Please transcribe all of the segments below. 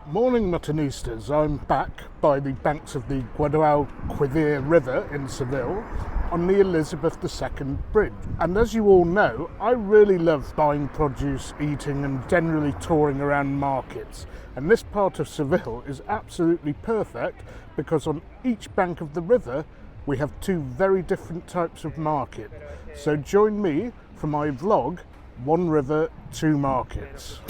Morning Muttonistas, I'm back by the banks of the Guadalquivir River in Seville on the Elizabeth II Bridge. And as you all know, I really love buying produce, eating and generally touring around markets. And this part of Seville is absolutely perfect because on each bank of the river we have two very different types of market. So join me for my vlog, One River, Two Markets.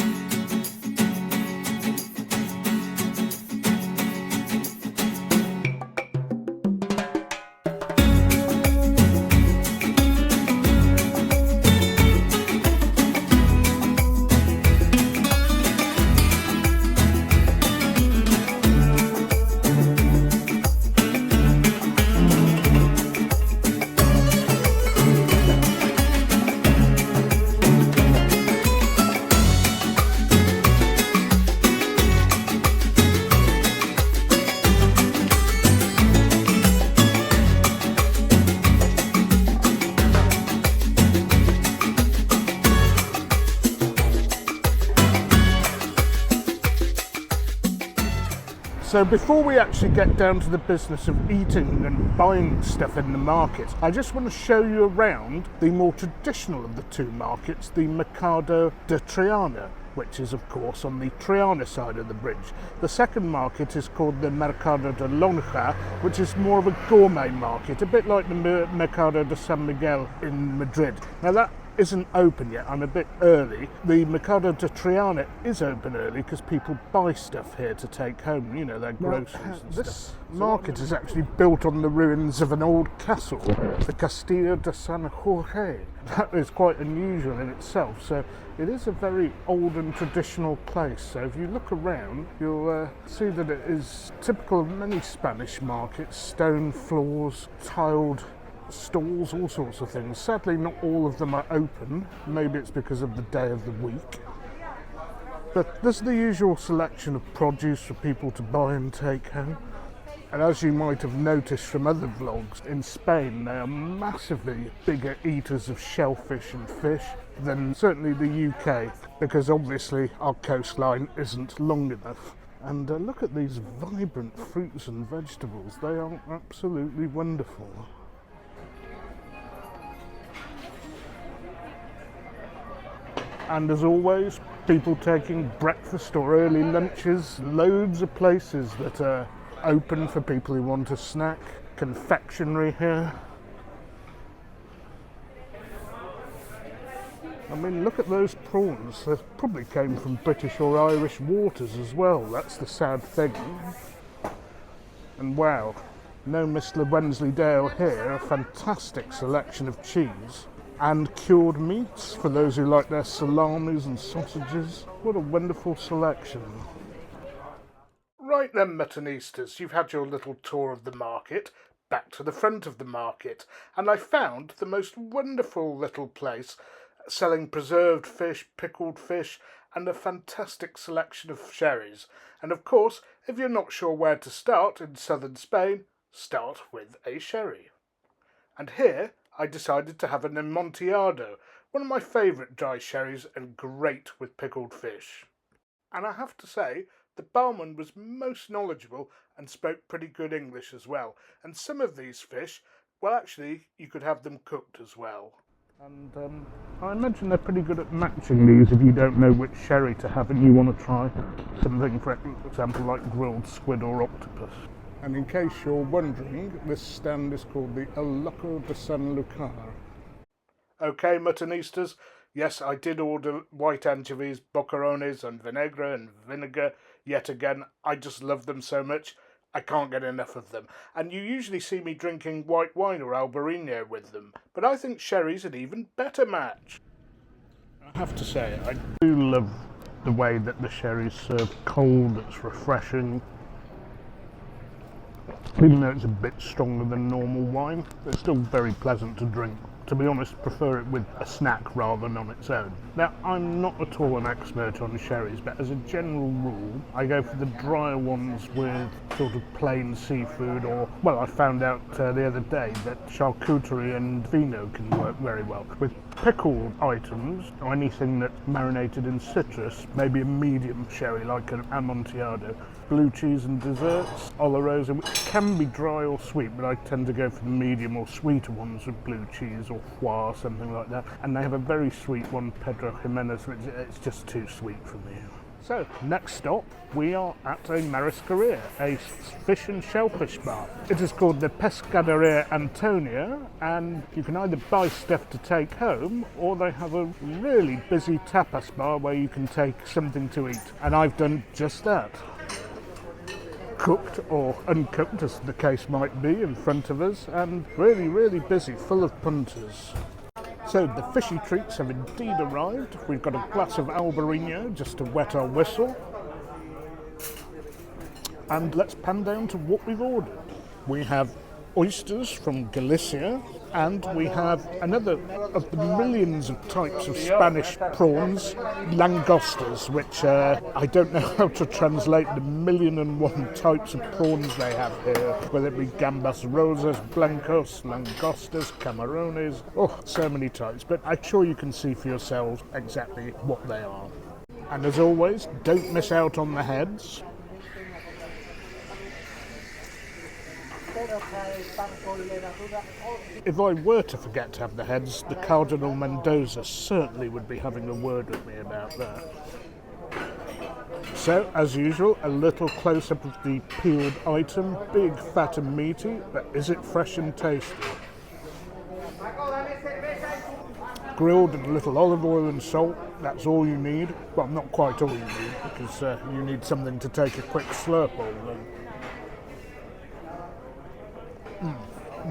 So before we actually get down to the business of eating and buying stuff in the market, I just want to show you around the more traditional of the two markets, the Mercado de Triana, which is of course on the Triana side of the bridge. The second market is called the Mercado de Lonja, which is more of a gourmet market, a bit like the Mercado de San Miguel in Madrid. Now that isn't open yet, I'm a bit early. The Mercado de Triana is open early because people buy stuff here to take home, you know, their groceries and this stuff. Market is actually built on the ruins of an old castle, the Castillo de San Jorge. That is quite unusual in itself, so it is a very old and traditional place. So if you look around, you'll see that it is typical of many Spanish markets, stone floors, tiled stalls, all sorts of things. Sadly, not all of them are open. Maybe it's because of the day of the week. But there's the usual selection of produce for people to buy and take home. And as you might have noticed from other vlogs, in Spain they are massively bigger eaters of shellfish and fish than certainly the UK, because obviously our coastline isn't long enough. And look at these vibrant fruits and vegetables. They are absolutely wonderful. And as always, people taking breakfast or early lunches, loads of places that are open for people who want a snack. Confectionery here. I mean, look at those prawns. They probably came from British or Irish waters as well. That's the sad thing. And wow, no Mr. Wensleydale here. A fantastic selection of cheese. And cured meats for those who like their salamis and sausages. What a wonderful selection. Right then, Muttonistas, you've had your little tour of the market, back to the front of the market, and I found the most wonderful little place selling preserved fish, pickled fish, and a fantastic selection of sherries. And of course, if you're not sure where to start in southern Spain, start with a sherry. And here I decided to have an Amontillado, one of my favourite dry sherries and great with pickled fish. And I have to say, the barman was most knowledgeable and spoke pretty good English as well. And some of these fish, well actually, you could have them cooked as well. And I imagine they're pretty good at matching these if you don't know which sherry to have and you want to try something, for example, like grilled squid or octopus. And in case you're wondering, this stand is called the El Loco de San Lucar. Okay, Muttonistas, yes, I did order white anchovies, boquerones and vinaigrette and vinegar. Yet again, I just love them so much, I can't get enough of them. And you usually see me drinking white wine or Albarino with them, but I think sherry's an even better match. I have to say, I do love the way that the sherry's served cold. It's refreshing. Even though it's a bit stronger than normal wine, it's still very pleasant to drink. To be honest, prefer it with a snack rather than on its own. Now, I'm not at all an expert on sherries, but as a general rule, I go for the drier ones with sort of plain seafood, or, well, I found out the other day that charcuterie and vino can work very well. With pickled items, or anything that's marinated in citrus, maybe a medium sherry like an Amontillado. Blue cheese and desserts, Oloroso, which can be dry or sweet, but I tend to go for the medium or sweeter ones with blue cheese or foie, something like that. And they have a very sweet one, Pedro Jimenez, which it's just too sweet for me. So, next stop, we are at a marisqueria, a fish and shellfish bar. It is called the Pescaderia Antonia, and you can either buy stuff to take home, or they have a really busy tapas bar where you can take something to eat. And I've done just that. Cooked or uncooked, as the case might be, in front of us, and really, really busy, full of punters. So the fishy treats have indeed arrived. We've got a glass of Albarino just to wet our whistle. And let's pan down to what we've ordered. We have oysters from Galicia, and we have another of the millions of types of Spanish prawns, langostas, which I don't know how to translate the 1,000,001 types of prawns they have here, whether it be gambas rosas, blancos, langostas, camarones, oh, so many types, but I'm sure you can see for yourselves exactly what they are. And as always, don't miss out on the heads. If I were to forget to have the heads, the Cardinal Mendoza certainly would be having a word with me about that. So, as usual, a little close-up of the peeled item, big, fat and meaty, but is it fresh and tasty? Grilled with a little olive oil and salt, that's all you need. Well, not quite all you need, because you need something to take a quick slurp of.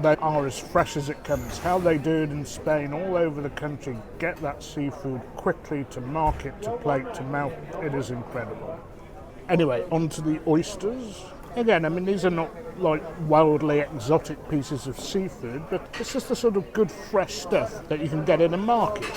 They are as fresh as it comes. How they do it in Spain, all over the country, get that seafood quickly to market, to plate, to mouth. It is incredible. Anyway, on to the oysters. Again, I mean, these are not like wildly exotic pieces of seafood, but it's just the sort of good fresh stuff that you can get in a market.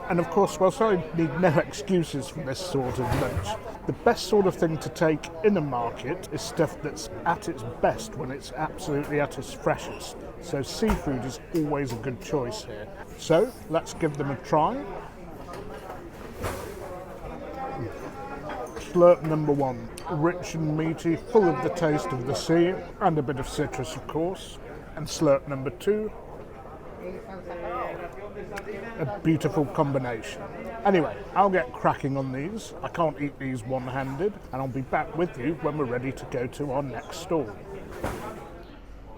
And of course, whilst I need no excuses for this sort of lunch, the best sort of thing to take in a market is stuff that's at its best when it's absolutely at its freshest. So seafood is always a good choice here. So let's give them a try. Slurp number one, rich and meaty, full of the taste of the sea, and a bit of citrus of course. And slurp number two, a beautiful combination. Anyway, I'll get cracking on these. I can't eat these one-handed, and I'll be back with you when we're ready to go to our next stall.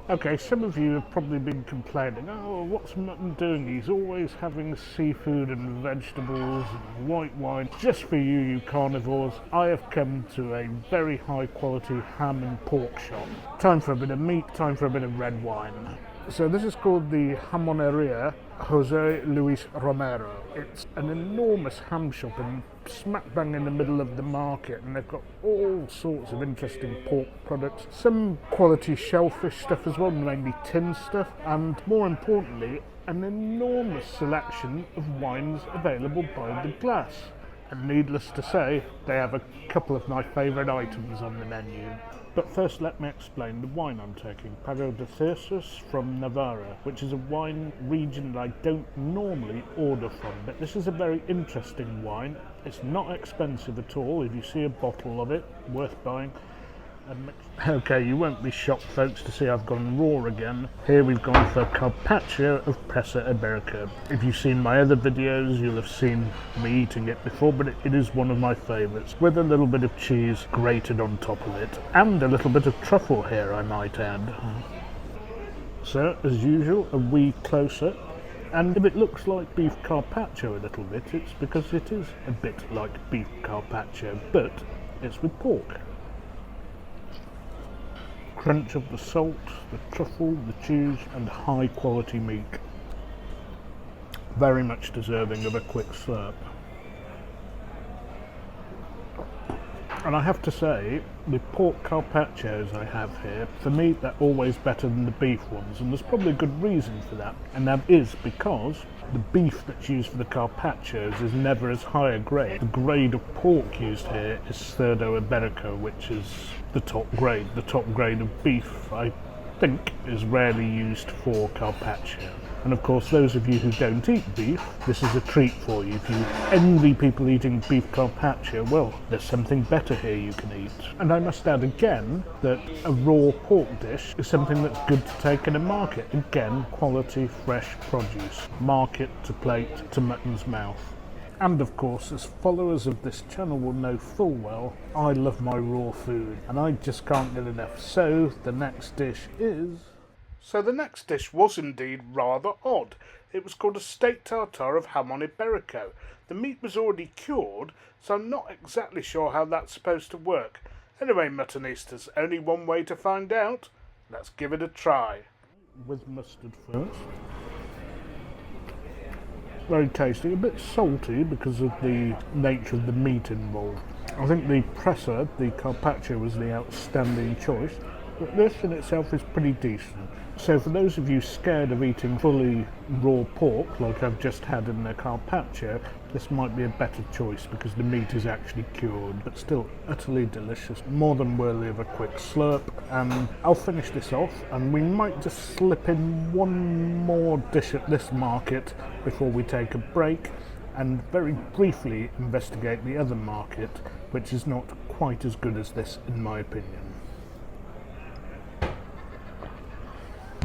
Okay, some of you have probably been complaining, oh, what's Mutton doing? He's always having seafood and vegetables and white wine. Just for you, you carnivores, I have come to a very high quality ham and pork shop. Time for a bit of meat, time for a bit of red wine. So this is called the Jamoneria Jose Luis Romero. It's an enormous ham shop in smack bang in the middle of the market, and they've got all sorts of interesting pork products, some quality shellfish stuff as well, mainly tin stuff, and more importantly, an enormous selection of wines available by the glass. And needless to say, they have a couple of my favourite items on the menu. But first let me explain the wine I'm taking, Pago de Cerces from Navarra, which is a wine region that I don't normally order from, but this is a very interesting wine. It's not expensive at all. If you see a bottle of it, worth buying. Okay, you won't be shocked, folks, to see I've gone raw again. Here we've gone for Carpaccio of Presa Iberico. If you've seen my other videos, you'll have seen me eating it before, but it is one of my favourites, with a little bit of cheese grated on top of it, and a little bit of truffle here, I might add. So, as usual, a wee close-up. And if it looks like beef carpaccio a little bit, it's because it is a bit like beef carpaccio, but it's with pork. Crunch of the salt, the truffle, the cheese, and high quality meat. Very much deserving of a quick slurp. And I have to say, the pork carpaccios I have here, for me they're always better than the beef ones, and there's probably a good reason for that, and that is because the beef that's used for the carpaccios is never as high a grade. The grade of pork used here is Cerdo Iberico, which is the top grade of beef. I think is rarely used for carpaccio. And of course, those of you who don't eat beef, this is a treat for you. If you envy people eating beef carpaccio, well, there's something better here you can eat. And I must add again that a raw pork dish is something that's good to take in a market. Again, quality, fresh produce. Market to plate to mutton's mouth. And of course, as followers of this channel will know full well, I love my raw food and I just can't get enough. So the next dish was indeed rather odd. It was called a steak tartare of Hamon Iberico. The meat was already cured, so I'm not exactly sure how that's supposed to work. Anyway, Muttonistas, only one way to find out. Let's give it a try. With mustard first. Very tasty, a bit salty because of the nature of the meat involved. I think the Presa, the Carpaccio, was the outstanding choice, but this in itself is pretty decent. So for those of you scared of eating fully raw pork like I've just had in the Carpaccio, this might be a better choice because the meat is actually cured, but still utterly delicious, more than worthy of a quick slurp. And I'll finish this off, and we might just slip in one more dish at this market before we take a break and very briefly investigate the other market, which is not quite as good as this in my opinion.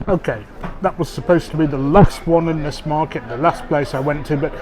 Okay, that was supposed to be the last one in this market, the last place I went to, but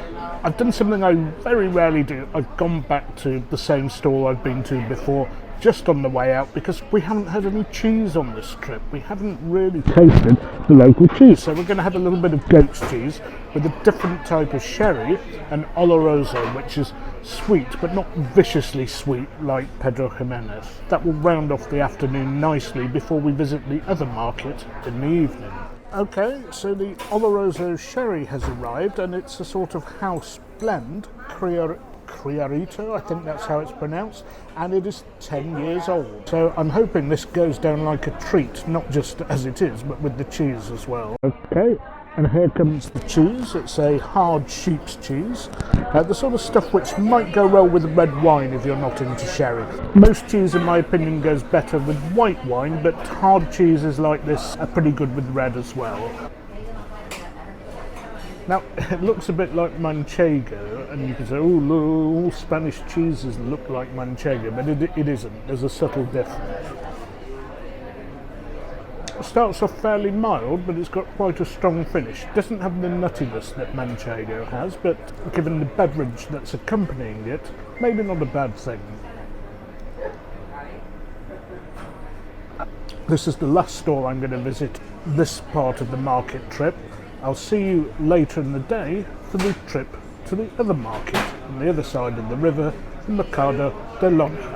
I've done something I very rarely do. I've gone back to the same stall I've been to before, just on the way out, because we haven't had any cheese on this trip. We haven't really tasted the local cheese, so we're going to have a little bit of goat's cheese with a different type of sherry, and oloroso, which is sweet, but not viciously sweet like Pedro Jimenez. That will round off the afternoon nicely before we visit the other market in the evening. Okay, so the oloroso sherry has arrived, and it's a sort of house blend, Criarito, I think that's how it's pronounced, and it is 10 years old. So I'm hoping this goes down like a treat, not just as it is, but with the cheese as well. Okay, and here comes the cheese. It's a hard sheep's cheese, the sort of stuff which might go well with red wine if you're not into sherry. Most cheese, in my opinion, goes better with white wine, but hard cheeses like this are pretty good with red as well. Now, it looks a bit like manchego, and you can say, oh, look, all Spanish cheeses look like manchego, but it isn't. There's a subtle difference. It starts off fairly mild, but it's got quite a strong finish. It doesn't have the nuttiness that manchego has, but given the beverage that's accompanying it, maybe not a bad thing. This is the last stall I'm going to visit this part of the market trip. I'll see you later in the day for the trip to the other market on the other side of the river, the Mercado de Lonja.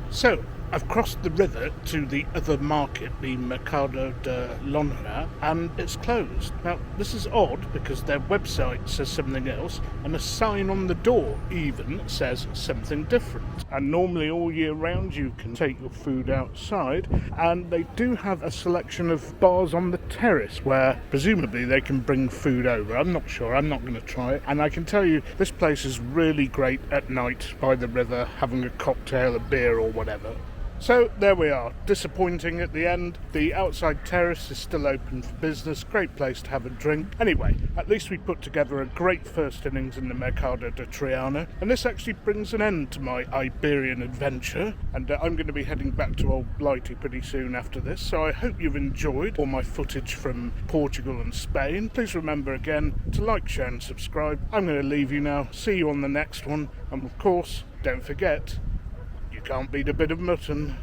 So, I've crossed the river to the other market, the Mercado de Lonja, and it's closed. Now, this is odd because their website says something else, and a sign on the door even says something different. And normally all year round you can take your food outside, and they do have a selection of bars on the terrace where presumably they can bring food over. I'm not sure, I'm not going to try it. And I can tell you, this place is really great at night by the river, having a cocktail, a beer or whatever. So there we are, disappointing at the end. The outside terrace is still open for business, great place to have a drink. Anyway, at least we put together a great first innings in the Mercado de Triana, and this actually brings an end to my Iberian adventure, and I'm going to be heading back to Old Blighty pretty soon after this, so I hope you've enjoyed all my footage from Portugal and Spain. Please remember again to like, share and subscribe. I'm going to leave you now, see you on the next one, and of course, don't forget, you can't beat a bit of mutton.